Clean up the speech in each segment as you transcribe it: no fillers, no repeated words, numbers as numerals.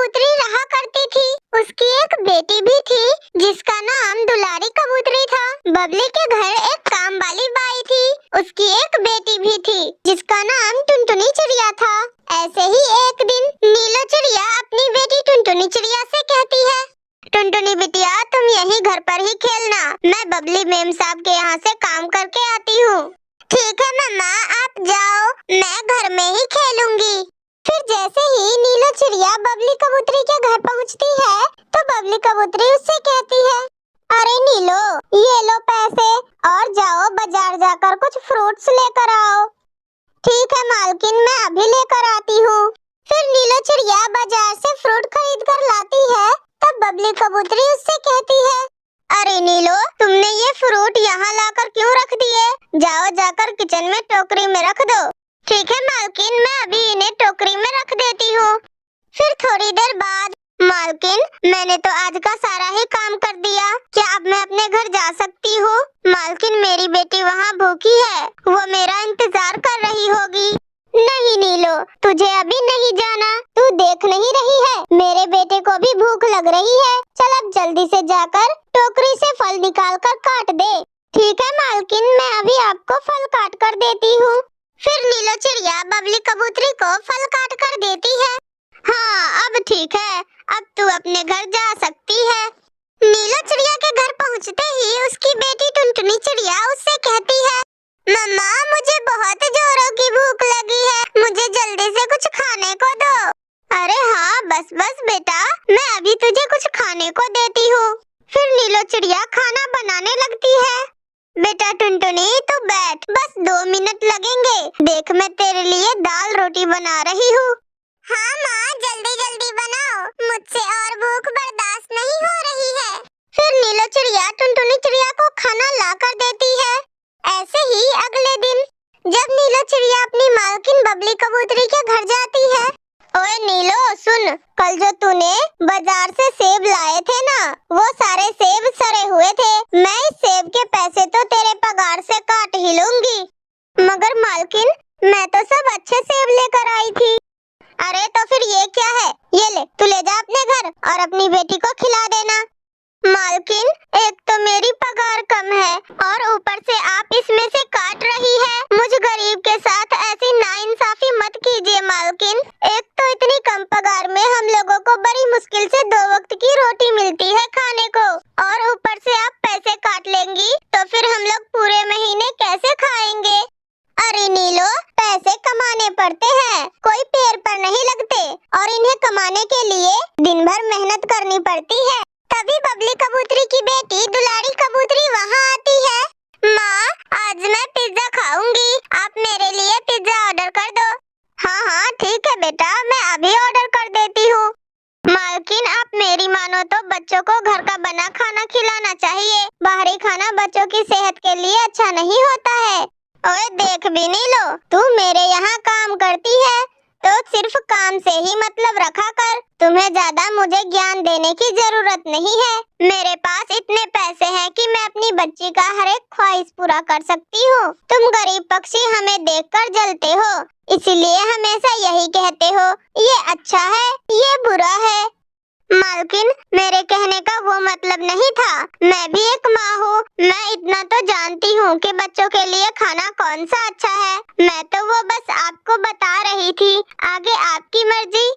कबूतरी रहा करती थी। उसकी एक बेटी भी थी जिसका नाम दुलारी कबूतरी था। बबली के घर एक काम वाली बाई थी। उसकी एक बेटी भी थी जिसका नाम टुनटुनी चिड़िया था। ऐसे ही एक दिन नीलो चिड़िया अपनी बेटी टुनटुनी चिड़िया से कहती है, टुनटुनी बिटिया तुम यहीं घर पर ही खेलना, मैं बबली मेम साहब के यहाँ से काम करके आती हूँ। ठीक है मम्मा, आप जाओ, मैं घर में ही खेलूंगी। फिर जैसे ही नीलो चिड़िया बबली कबूतरी के घर पहुँचती है तो बबली कबूतरी उससे कहती है, अरे नीलो ये लो पैसे और जाओ बाजार जाकर कुछ फ्रूट्स लेकर आओ। ठीक है मालकिन, मैं अभी लेकर आती हूँ। फिर नीलो चिड़िया बाजार से फ्रूट खरीद कर लाती है। तब बबली कबूतरी उससे कहती है, अरे नीलो तुमने ये फ्रूट यहाँ लाकर क्यों रख दिए? जाओ जाकर किचन में टोकरी में रख दो। ठीक है मालकिन, मैं अभी इन्हें टोकरी में रख देती हूँ। फिर थोड़ी देर बाद, मालकिन मैंने तो आज का सारा ही काम कर दिया, क्या अब मैं अपने घर जा सकती हूँ? मालकिन मेरी बेटी वहाँ भूखी है, वो मेरा इंतजार कर रही होगी। नहीं नीलो, तुझे अभी नहीं जाना, तू देख नहीं रही है मेरे बेटे को भी भूख लग रही है। चल अब जल्दी से जाकर टोकरी से फल निकाल कर काट दे। ठीक है मालकिन, मैं अभी आपको फल काट कर देती हूँ। फिर नीलो चिड़िया बबली कबूतरी को फल काट कर देती है। हाँ अब ठीक है, अब तू अपने घर जा सकती है। नीलो चिड़िया के घर पहुँचते ही उसकी बेटी टुनटुनी चिड़िया उससे कहती है, मम्मा मुझे बहुत जोरों की भूख लगी है, मुझे जल्दी से कुछ खाने को दो। अरे हाँ बस बस बेटा, मैं अभी तुझे कुछ खाने को देती हूँ। फिर नीलो चिड़िया खाना बनाने लगती है। बेटा टुनटुनी तू बैठ, बस 2 मिनट लगेंगे, देख मैं तेरे लिए दाल रोटी बना रही हूँ। हाँ माँ जल्दी जल्दी बनाओ, मुझसे और भूख बर्दाश्त नहीं हो रही है। फिर नीलो चिड़िया टुनटुनी चिड़िया को खाना ला कर देती है। ऐसे ही अगले दिन जब नीलो चिड़िया अपनी मालकिन बबली कबूतरी के घर जाती है, ओए नीलो सुन, कल जो तूने बाजार से सेब लाए थे ना, वो सारे सेब सड़े हुए थे, मैं इस सेब के पैसे तो तेरे पगार से काट ही लूंगी। मगर मालकिन मैं तो सब अच्छे सेब लेकर आई थी। अरे तो फिर ये क्या है, ये ले तू ले जा अपने घर और अपनी बेटी को खिला देना। मालकिन एक तो मेरी पगार कम है और ऊपर से आप इसमें से काट रही है, मुझ गरीब के साथ ऐसी नाइंसाफी मत कीजिए मालकिन। एक तो इतनी कम पगार में हम लोगों को बड़ी मुश्किल से 2 वक्त की रोटी मिलती है खाने को, और ऊपर से आप पैसे काट लेंगी तो फिर हम लोग पूरे महीने कैसे खाएंगे? अरे नीलो पैसे कमाने पड़ते हैं, कोई पेड़ पर नहीं लगते, और इन्हें कमाने के लिए दिन भर मेहनत करनी पड़ती है। तभी बबली कबूतरी की बेटी दुलारी कबूतरी वहाँ आती है। माँ आज मैं पिज्जा खाऊंगी, आप मेरे लिए पिज्जा ऑर्डर कर दो। हाँ हाँ ठीक है बेटा, मैं अभी ऑर्डर कर देती हूँ। मालकिन आप मेरी मानो तो बच्चों को घर का बना खाना खिलाना चाहिए, बाहरी खाना बच्चों की सेहत के लिए अच्छा नहीं होता है। ओए देख भी नहीं लो, तू मेरे यहाँ काम करती है तो सिर्फ काम से ही मतलब रखा कर, तुम्हें ज्यादा मुझे ज्ञान देने की जरूरत नहीं है। मेरे पास इतने पैसे हैं कि मैं अपनी बच्ची का हर एक ख्वाहिश पूरा कर सकती हूँ। तुम गरीब पक्षी हमें देखकर जलते हो, इसलिए हमेशा यही कहते हो ये अच्छा है ये बुरा है। मालकिन मेरे कहने का वो मतलब नहीं था, मैं भी एक माँ हूँ, मैं इतना तो जानती हूँ कि बच्चों के लिए खाना कौन सा अच्छा है, मैं तो वो बस आपको बता रही थी, आगे आपकी मर्जी।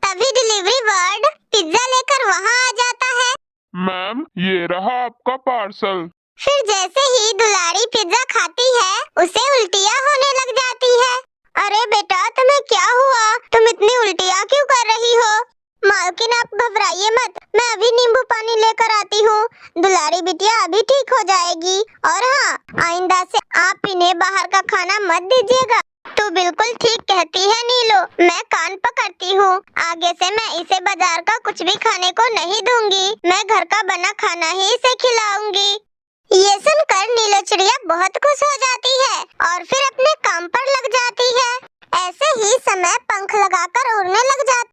तभी डिलीवरी बॉय पिज्जा लेकर वहाँ आ जाता है। मैम ये रहा आपका पार्सल। फिर जैसे ही दुलारी पिज्जा खाती है उसे उल्टियाँ होने लग जाती है। अरे बेटा तुम्हें क्या हुआ, तुम इतनी उल्टियाँ क्यों कर रही हो? मालकिन आप घबराइए मत, मैं अभी नींबू पानी लेकर आती हूँ, दुलारी बिटिया अभी ठीक हो जाएगी। और हाँ आइंदा से आप इन्हें बाहर का खाना मत दीजिएगा। तू बिल्कुल ठीक कहती है नीलो, मैं कान पकड़ती हूँ, आगे से मैं इसे बाजार का कुछ भी खाने को नहीं दूंगी, मैं घर का बना खाना ही इसे खिलाऊंगी। ये सुनकर नीलो चिड़िया बहुत खुश हो जाती है और फिर अपने काम पर लग जाती है। ऐसे ही समय पंख लगाकर उड़ने लग जाती